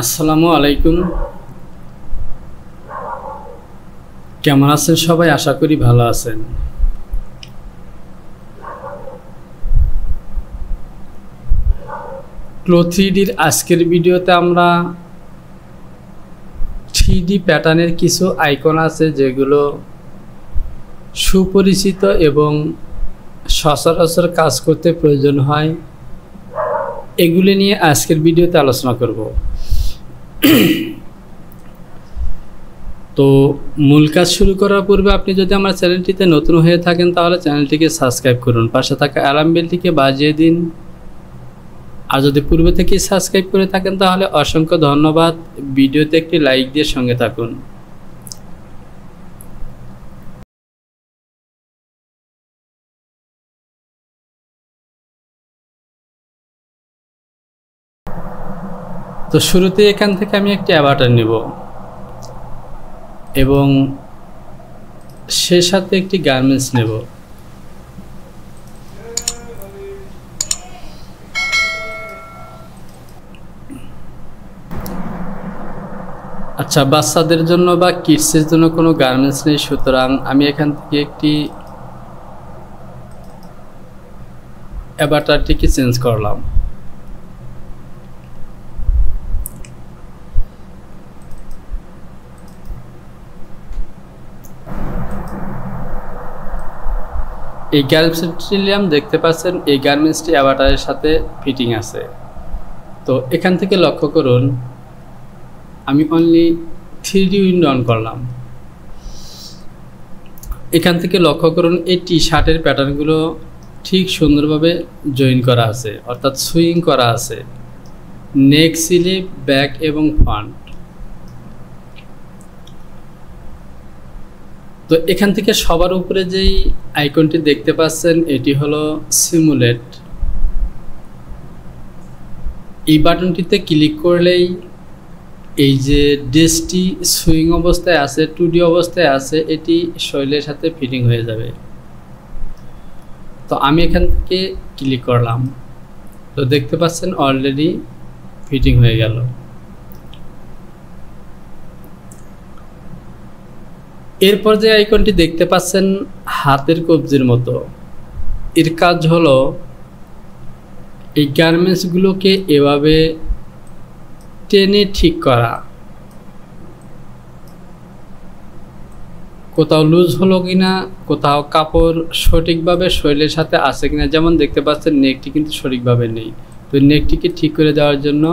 আসসালামু আলাইকুম। কেমন আছেন সবাই? আশা করি ভালো আছেন। ক্লো 3Dর আজকের ভিডিওতে আমরা 3D প্যাটার্নের কিছু আইকন আছে যেগুলো সুপরিচিত এবং সচরাচর কাজ করতে প্রয়োজন হয়, এগুলি নিয়ে আজকের ভিডিওতে আলোচনা করব। তো মূল কাজ শুরু করার পূর্বে আপনি যদি আমার চ্যানেলটিতে নতুন হয়ে থাকেন তাহলে চ্যানেলটিকে সাবস্ক্রাইব করুন, পাশে থাকা অ্যালার্ম বেলটিকে বাজিয়ে দিন। আর যদি পূর্বে থেকেই সাবস্ক্রাইব করে থাকেন তাহলে অসংখ্য ধন্যবাদ। ভিডিওতে একটি লাইক দিয়ে সঙ্গে থাকুন। তো শুরুতে এখান থেকে আমি একটি অ্যাভাটার নেব এবং সে সাথে একটি গার্মেন্টস নেব। আচ্ছা, বাচ্চাদের জন্য বা কিডসের জন্য কোনো গার্মেন্টস নেই, সুতরাং আমি এখান থেকে একটি অ্যাভাটারটিকে চেঞ্জ করলাম। এই গার্মেন্টসটি দেখতে পাচ্ছেন, এই গার্মেন্টসটি অ্যাভাটারের সাথে ফিটিং আছে। তো এখান থেকে লক্ষ্য করুন, আমি অনলি 3D উইন্ডো অন করলাম। এখান থেকে লক্ষ্য করুন এই টি শার্টের প্যাটার্নগুলো ঠিক সুন্দরভাবে জয়েন করা আছে, অর্থাৎ সুইং করা আছে, নেক, স্লিভ, ব্যাক এবং ফ্রন্ট। তো এখান থেকে সবার উপরে যেই আইকনটি দেখতে পাচ্ছেন এটি হলো সিমুলেট। এই বাটনটিতে ক্লিক করলেই এই যে ড্রেসটি সুইং অবস্থায় আছে, 2D অবস্থায় আছে, এটি শরীরের সাথে ফিটিং হয়ে যাবে। তো আমি এখান থেকে ক্লিক করলাম, তো দেখতে পাচ্ছেন অলরেডি ফিটিং হয়ে গেল। এরপর যে আইকনটি দেখতে পাচ্ছেন হাতের কবজির মতো, এর কাজ হলো এই গার্মেন্টসগুলোকে এভাবে টেনে ঠিক করা, কোথাও লুজ হলো কিনা, কোথাও কাপড় সঠিকভাবে শরীরের সাথে আছে কিনা। যেমন দেখতে পাচ্ছেন নেকটি কিন্তু সঠিকভাবে নেই, তো নেকটিকে ঠিক করে দেওয়ার জন্য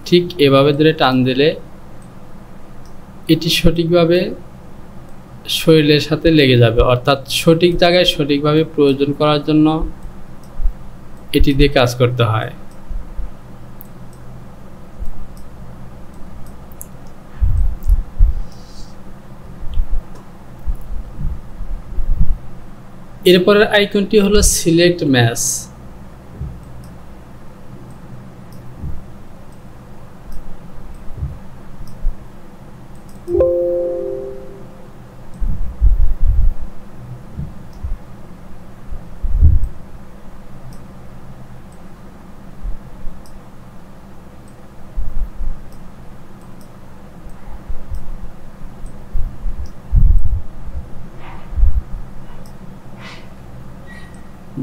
ঠিক এভাবে ধরে টান দিলে এটি সঠিকভাবে শরীরের সাথে লেগে যাবে, অর্থাৎ সঠিক জায়গায় সঠিকভাবে প্রয়োজন করার জন্য এটি দিয়ে কাজ করতে হয়। এরপরের আইকনটি হলো সিলেক্ট ম্যাচ।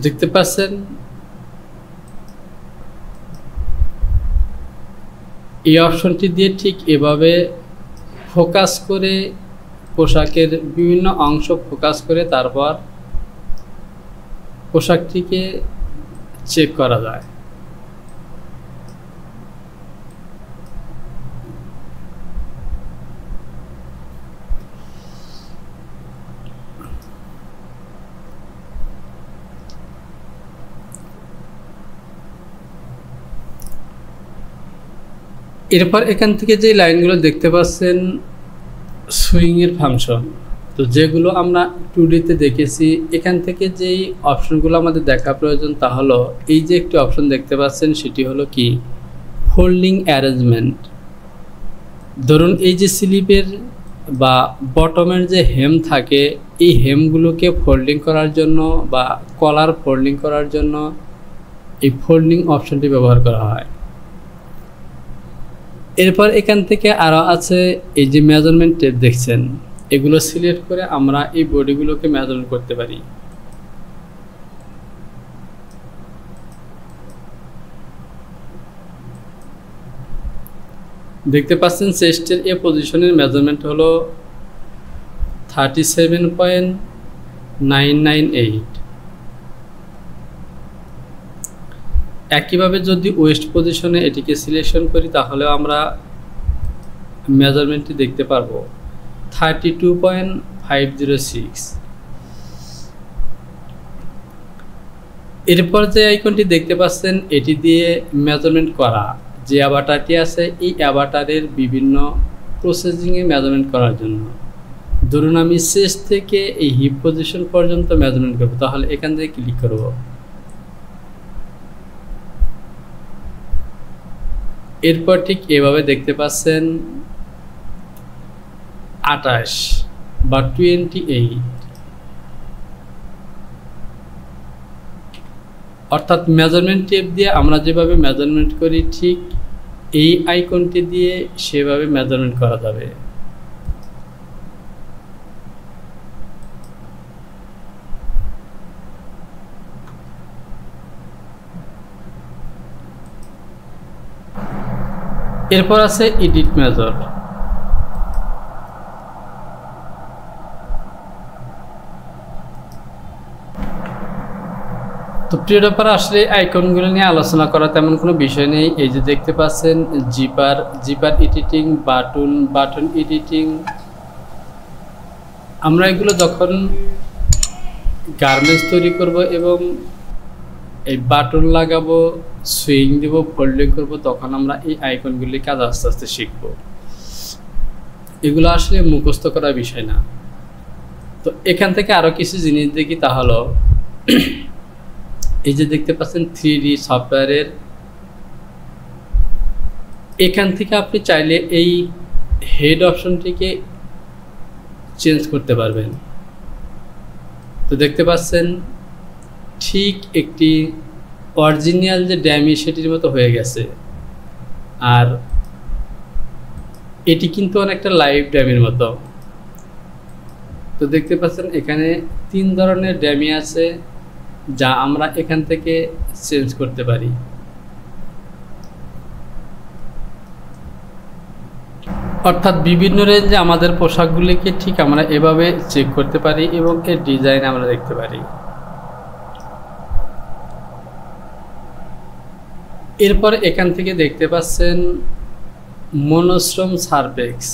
দেখতে পাচ্ছেন এই অপশনটি দিয়ে ঠিক এভাবে ফোকাস করে পোশাকের বিভিন্ন অংশ ফোকাস করে তারপর পোশাকটিকে চেক করা যায়। এরপর এখান থেকে যে লাইনগুলো দেখতে পাচ্ছেন সুইংয়ের ফাংশন, তো যেগুলো আমরা 2Dতে দেখেছি, এখান থেকে যেই অপশনগুলো আমাদের দেখা প্রয়োজন তা হলো এই যে একটি অপশন দেখতে পাচ্ছেন, সেটি হলো কি ফোল্ডিং অ্যারেঞ্জমেন্ট। ধরুন এই যে স্লিপের বা বটমের যে হেম থাকে, এই হেমগুলোকে ফোল্ডিং করার জন্য বা কলার ফোল্ডিং করার জন্য এই ফোল্ডিং অপশনটি ব্যবহার করা হয়। এরপর এখান থেকে আরও আছে এই যে মেজারমেন্ট টেপ দেখছেন, এগুলো সিলেক্ট করে আমরা এই বডিগুলোকে মেজারমেন্ট করতে পারি। দেখতে পাচ্ছেন চেস্টের এই পজিশনের মেজারমেন্ট হলো 37.998। একইভাবে যদি ওয়েস্ট পজিশনে এটিকে সিলেকশন করি তাহলেও আমরা মেজারমেন্টটি দেখতে পারবো 32.506। এরপর যে আইকনটি দেখতে পাচ্ছেন এটি দিয়ে মেজারমেন্ট করা যে অ্যাভাটারটি আছে, এই অ্যাভাটারের বিভিন্ন প্রসেসিংয়ে মেজারমেন্ট করার জন্য। ধরুন আমি চেস্ট থেকে এই হিপ পজিশন পর্যন্ত মেজারমেন্ট করব, তাহলে এখান থেকে ক্লিক করব। এরপর ঠিক এভাবে দেখতে পাচ্ছেন 28 বা 28, অর্থাৎ মেজারমেন্ট টেপ দিয়ে আমরা যেভাবে মেজারমেন্ট করি ঠিক এই আইকনটি দিয়ে সেভাবে মেজারমেন্ট করা যাবে। এরপর আছে এডিট মেজর। তো প্রিয় ব্যাপার, আসলে আইকনগুলো নিয়ে আলোচনা করা তেমন কোনো বিষয় নেই। এই যে দেখতে পাচ্ছেন জিপার এডিটিং, বাটন এডিটিং, আমরা এগুলো যখন গার্মেন্টস তৈরি করব এবং এই বাটন লাগাবো, সুইং দেব, ফোল্ডিং করব, তখন আমরা এই আইকনগুলি কাজ আস্তে আস্তে শিখব। এগুলো আসলে মুখস্থ করার বিষয় না। তো এখান থেকে আরও কিছু জিনিস দেখি, তা হলো এই যে দেখতে পাচ্ছেন 3D সফটওয়্যারের, এখান থেকে আপনি চাইলে এই হেড অপশনটিকে চেঞ্জ করতে পারবেন। তো দেখতে পাচ্ছেন ঠিক একটি অরিজিনাল যে ড্যামি সেটির মতো হয়ে গেছে, আর এটি কিন্তু অনেকটা লাইভ ড্যামির মতো। তো দেখতে পাচ্ছেন এখানে 3 ধরনের ড্যামি আছে যা আমরা এখান থেকে চেঞ্জ করতে পারি। অর্থাৎ বিভিন্ন রেঞ্জে আমাদের পোশাকগুলিকে ঠিক আমরা এভাবে চেক করতে পারি এবং এর ডিজাইন আমরা দেখতে পারি। এরপর এখান থেকে দেখতে পাচ্ছেন মনোশ্রম সারফেক্স।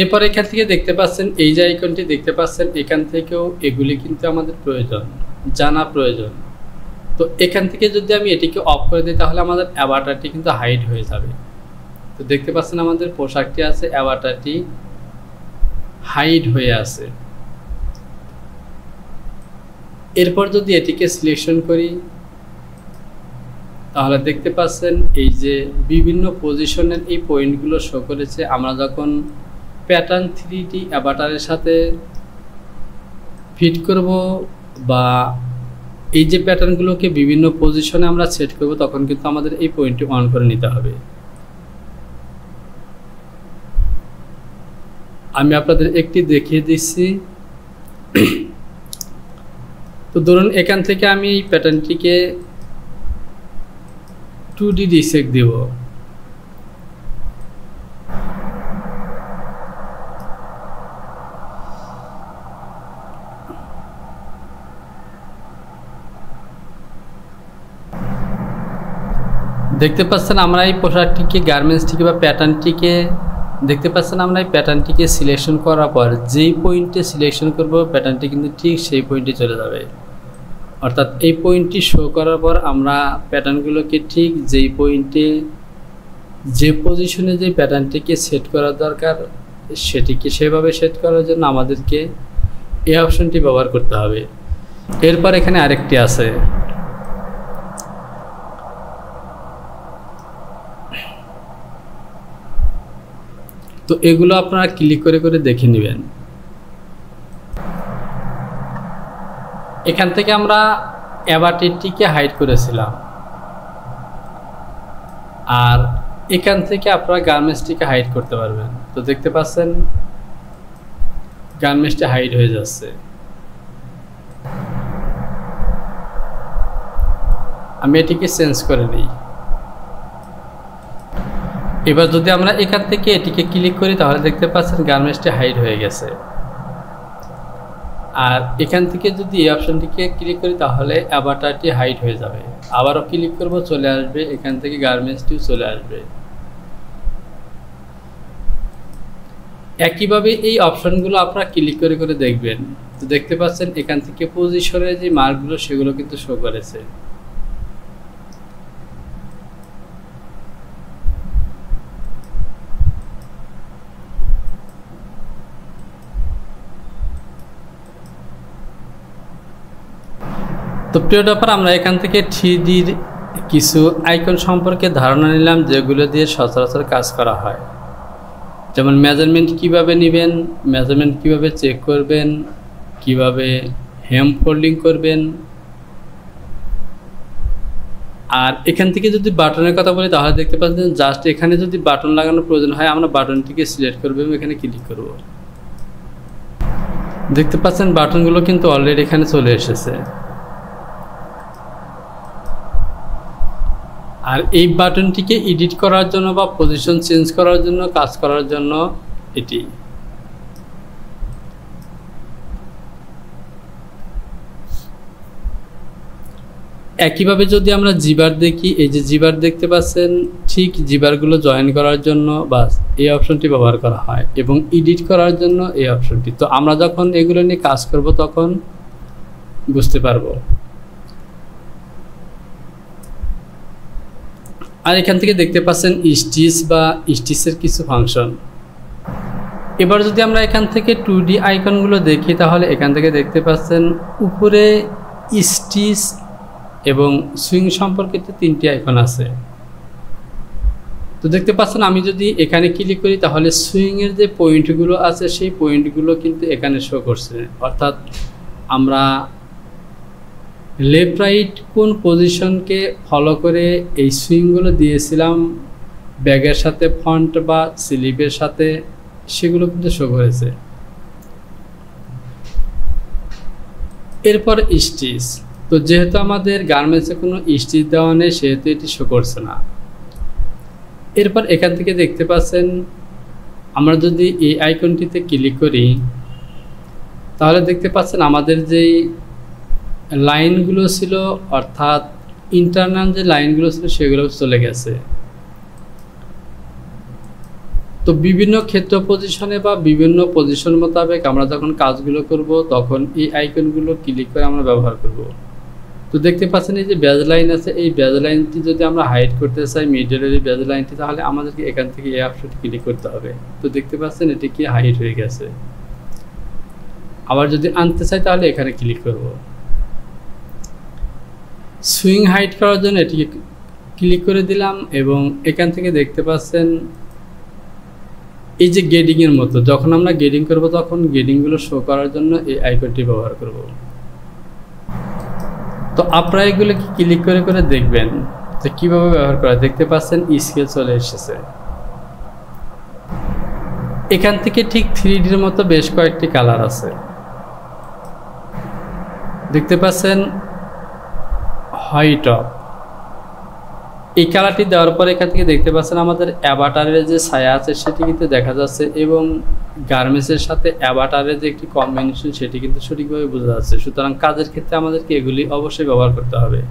এরপর এখান থেকে দেখতে পাচ্ছেন এই যে আইকনটি দেখতে পাচ্ছেন, এখান থেকেও এগুলি কিন্তু আমাদের প্রয়োজন, জানা প্রয়োজন। তো এখান থেকে যদি আমি এটিকে অফ করে দিই তাহলে আমাদের অ্যাভাটারটি কিন্তু হাইড হয়ে যাবে। তো দেখতে পাচ্ছেন আমাদের পোশাকটি আছে, অ্যাভাটারটি হাইড হয়ে আছে। এরপর যদি এটিকে সিলেকশন করি তাহলে দেখতে পাচ্ছেন এই যে বিভিন্ন পজিশনের এই পয়েন্টগুলো শো করেছে। আমরা যখন প্যাটার্ন 3D অ্যাভাটারের সাথে ফিট করব বা এই যে প্যাটার্নগুলোকে বিভিন্ন পজিশনে আমরা সেট করব, তখন কিন্তু আমাদের এই পয়েন্টটি অন করে নিতে হবে। আমি আপনাদের একটি দেখিয়ে দিচ্ছি। তো ধরুন এখান থেকে আমি এই প্যাটার্নটিকে 2D রিসেক্ট দেব। দেখতে পাচ্ছেন আমরা এই পোশাকটিকে, গার্মেন্টসটিকে বা প্যাটার্নটিকে দেখতে পাচ্ছেন আমরা এই প্যাটার্নটিকে সিলেকশন করার পর যেই পয়েন্টে সিলেকশন করব প্যাটার্নটি কিন্তু ঠিক সেই পয়েন্টে চলে যাবে। অর্থাৎ এই পয়েন্টটি শো করার পর আমরা প্যাটার্নগুলোকে ঠিক যেই পয়েন্টে যে পজিশনে যে প্যাটার্নটিকে সেট করা দরকার সেটিকে সেভাবে সেট করার জন্য আমাদেরকে এই অপশনটি ব্যবহার করতে হবে। এরপর এখানে আরেকটি আছে, তো এগুলো আপনারা ক্লিক করে করে দেখে নেবেন। এখান থেকে আমরা অ্যাভাটারটিকে হাইড করেছিলাম, আর এখান থেকে আপনারা গার্মেন্টসটিকে হাইড করতে পারবেন। তো দেখতে পাচ্ছেন গার্মেন্টসটি হাইড হয়ে যাচ্ছে। আমি এটিকে চেঞ্জ করে নিই। এবার যদি আমরা এখান থেকে এটিকে ক্লিক করি তাহলে দেখতে পাচ্ছেন গার্মেন্টসটি হাইড হয়ে গেছে। আর এখান থেকে যদি এই অপশনটিকে ক্লিক করি তাহলে অ্যাভাটারটি হাইড হয়ে যাবে। আবারও ক্লিক করব, চলে আসবে, এখান থেকে গার্মেন্টসটিও চলে আসবে। একইভাবে এই অপশনগুলো আপনারা ক্লিক করে করে দেখবেন। তো দেখতে পাচ্ছেন এখান থেকে পজিশনের যে মার্কগুলো সেগুলো কিন্তু শো করেছে। তো প্রিয় ব্যাপার, আমরা এখান থেকে 3Dর কিছু আইকন সম্পর্কে ধারণা নিলাম যেগুলো দিয়ে সচরাচর কাজ করা হয়। যেমন মেজারমেন্ট কিভাবে নেবেন, মেজারমেন্ট কিভাবে চেক করবেন, কিভাবে হেম ফোল্ডিং করবেন। আর এখান থেকে যদি বাটনের কথা বলি তাহলে দেখতে পাচ্ছেন জাস্ট এখানে যদি বাটন লাগানোর প্রয়োজন হয় আমরা বাটনটিকে সিলেক্ট করব এবং এখানে ক্লিক করব। দেখতে পাচ্ছেন বাটনগুলো কিন্তু অলরেডি এখানে চলে এসেছে। আর এই বাটনটিকে এডিট করার জন্য বা পজিশন চেঞ্জ করার জন্য, কাজ করার জন্য এটি। একইভাবে যদি আমরা জিবার দেখি, এই যে জিবার দেখতে পাচ্ছেন, ঠিক জিবারগুলো জয়েন করার জন্য বাস এই অপশনটি ব্যবহার করা হয় এবং এডিট করার জন্য এই অপশনটি। তো আমরা যখন এগুলো নিয়ে কাজ করব তখন বুঝতে পারবো। আর এখান থেকে দেখতে পাচ্ছেন স্টিচ বা স্টিচের কিছু ফাংশন। এবার যদি আমরা এখান থেকে 2D আইকনগুলো দেখি তাহলে এখান থেকে দেখতে পাচ্ছেন উপরে স্টিচ এবং সুইং সম্পর্কিত 3টি আইকন আছে। তো দেখতে পাচ্ছেন আমি যদি এখানে ক্লিক করি তাহলে সুইংয়ের যে পয়েন্টগুলো আছে সেই পয়েন্টগুলো কিন্তু এখানে শো করছে। অর্থাৎ আমরা লেফট রাইট কোন পজিশনকে ফলো করে এই সুইংগুলো দিয়েছিলাম ব্যাগের সাথে, ফন্ট বা স্লিপের সাথে, সেগুলো কিন্তু শো করেছে। এরপর স্টিচ, তো যেহেতু আমাদের গার্মেন্টসে কোনো স্টিচ দেওয়া নেই সেহেতু এটি শো করছে না। এরপর এখান থেকে দেখতে পাচ্ছেন আমরা যদি এই আইকনটিতে ক্লিক করি তাহলে দেখতে পাচ্ছেন আমাদের যেই লাইনগুলো ছিল, অর্থাৎ ইন্টারনাল যে লাইনগুলো ছিল সেগুলো চলে গেছে। তো বিভিন্ন ক্ষেত্র পজিশনে বা বিভিন্ন পজিশন মোতাবেক আমরা যখন কাজগুলো করব তখন এই আইকনগুলো ক্লিক করে আমরা ব্যবহার করব। তো দেখতে পাচ্ছেন এই যে ব্যাজ লাইন আছে, এই ব্যাজ লাইনটি যদি আমরা হাইড করতে চাই মিডলের এই ব্যাজ লাইনটি, তাহলে আমাদেরকে এখান থেকে এই অপশনটি ক্লিক করতে হবে। তো দেখতে পাচ্ছেন এটি কি হাইড হয়ে গেছে। আবার যদি আনতে চাই তাহলে এখানে ক্লিক করব। সুইং হাইড করার জন্য এটিকে ক্লিক করে দিলাম এবং এখান থেকে দেখতে পাচ্ছেন এই যে গেডিংয়ের মতো, যখন আমরা গেডিং করব তখন গেডিংগুলো শো করার জন্য এই আইকনটি ব্যবহার করব। তো আপনারা এগুলো কি ক্লিক করে করে দেখবেন যে কীভাবে ব্যবহার করা। দেখতে পাচ্ছেন স্কেল চলে এসেছে। এখান থেকে ঠিক 3Dর মতো বেশ কয়েকটি কালার আছে। দেখতে পাচ্ছেন হোয়াইট অফ, এই কালারটি দেওয়ার পর এখান থেকে দেখতে পাচ্ছেন আমাদের অ্যাভাটারের যে ছায়া আছে সেটি কিন্তু দেখা যাচ্ছে এবং গার্মেন্টসের সাথে অ্যাভাটারের যে একটি কম্বিনেশন সেটি কিন্তু সঠিকভাবে বোঝা যাচ্ছে। সুতরাং কাজের ক্ষেত্রে আমাদেরকে এগুলি অবশ্যই ব্যবহার করতে হবে।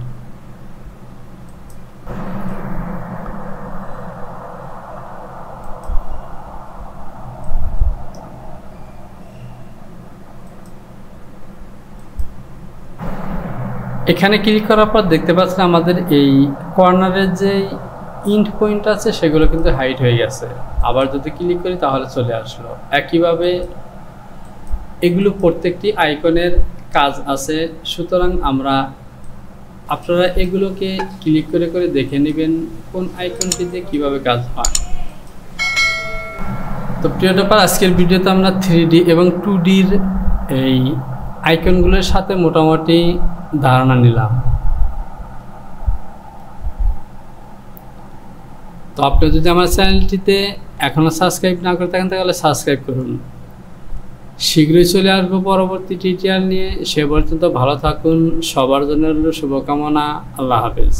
এখানে ক্লিক করার পর দেখতে পাচ্ছেন আমাদের এই কর্নারের যে ইন্ড পয়েন্ট আছে সেগুলো কিন্তু হাইড হয়ে গেছে। আবার যদি ক্লিক করি তাহলে চলে আসলো। একইভাবে এগুলো প্রত্যেকটি আইকনের কাজ আছে, সুতরাং আপনারা এগুলোকে ক্লিক করে করে দেখে নেবেন কোন আইকনটিতে কিভাবে কাজ হয়। তো প্রিয় ডেভেলপার, আজকের ভিডিওতে আমরা 3D এবং 2Dর এই আইকনগুলোর সাথে মোটামুটি ধারণা নিলাম। তো আপনি যদি আমার চ্যানেলটিতে এখনও সাবস্ক্রাইব না করে থাকেন তাহলে সাবস্ক্রাইব করুন। শীঘ্রই চলে আসবো পরবর্তী টিউটোরিয়াল নিয়ে। সে পর্যন্ত ভালো থাকুন, সবার জন্য শুভকামনা। আল্লাহ হাফেজ।